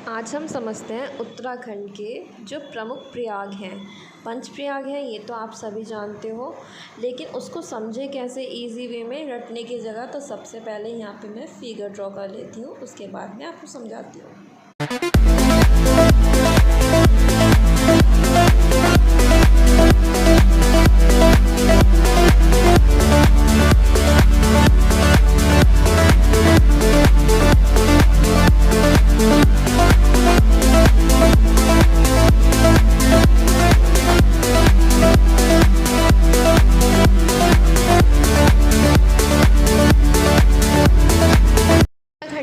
आज हम समझते हैं उत्तराखंड के जो प्रमुख प्रयाग हैं। पंच प्रयाग हैं, ये तो आप सभी जानते हो, लेकिन उसको समझे कैसे इजी वे में रटने की जगह। तो सबसे पहले यहाँ पे मैं फिगर ड्रॉ कर लेती हूँ, उसके बाद मैं आपको समझाती हूँ।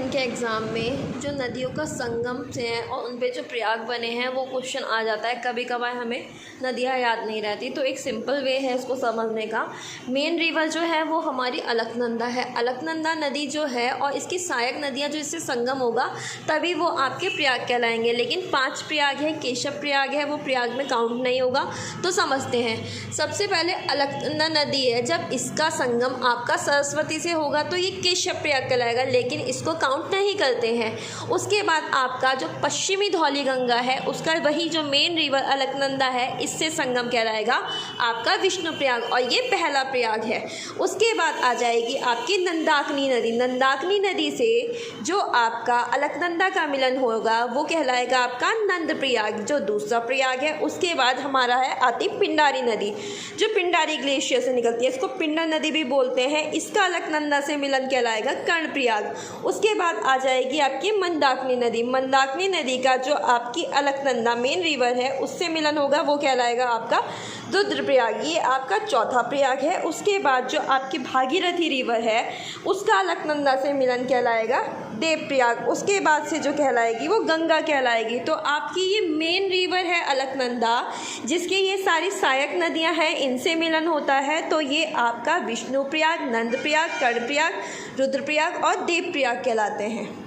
के एग्ज़ाम में जो नदियों का संगम से है और उन पे जो प्रयाग बने हैं वो क्वेश्चन आ जाता है। कभी कभार हमें नदियाँ याद नहीं रहती, तो एक सिंपल वे है इसको समझने का। मेन रिवर जो है वो हमारी अलकनंदा है। अलकनंदा नदी जो है और इसकी सहायक नदियाँ जो इससे संगम होगा तभी वो आपके प्रयाग कहलाएंगे। लेकिन 5 प्रयाग है, केशव प्रयाग है, वो प्रयाग में काउंट नहीं होगा। तो समझते हैं, सबसे पहले अलकनंदा नदी है, जब इसका संगम आपका सरस्वती से होगा तो ये केशव प्रयाग कहलाएगा, लेकिन इसको काउंट नहीं करते हैं। उसके बाद आपका जो पश्चिमी धौली गंगा है उसका वही जो मेन रिवर अलकनंदा है इससे संगम कहलाएगा आपका विष्णु प्रयाग, और ये पहला प्रयाग है। उसके बाद आ जाएगी आपकी नंदाकिनी नदी। नंदाकिनी नदी से जो आपका अलकनंदा का मिलन होगा वो कहलाएगा आपका नंद प्रयाग, जो दूसरा प्रयाग है। उसके बाद हमारा है आती पिंडारी नदी, जो पिंडारी ग्लेशियर से निकलती है, इसको पिंडर नदी भी बोलते हैं। इसका अलकनंदा से मिलन कहलाएगा कर्ण प्रयाग। उसके बाद आ जाएगी आपकी मंदाकिनी नदी। मंदाकिनी नदी का जो आपकी अलकनंदा मेन रिवर है उससे मिलन होगा वो कहलाएगा आपका रुद्रप्रयाग, ये आपका चौथा प्रयाग है। उसके बाद जो आपकी भागीरथी रिवर है उसका अलकनंदा से मिलन कहलाएगा देवप्रयाग। उसके बाद से जो कहलाएगी वो गंगा कहलाएगी। तो आपकी ये मेन रिवर है अलकनंदा, जिसके ये सारी सहायक नदियां हैं, इनसे मिलन होता है। तो ये आपका विष्णु प्रयाग, नंद प्रयाग, कर्ण प्रयाग, रुद्रप्रयाग और देवप्रयाग कहलाते हैं।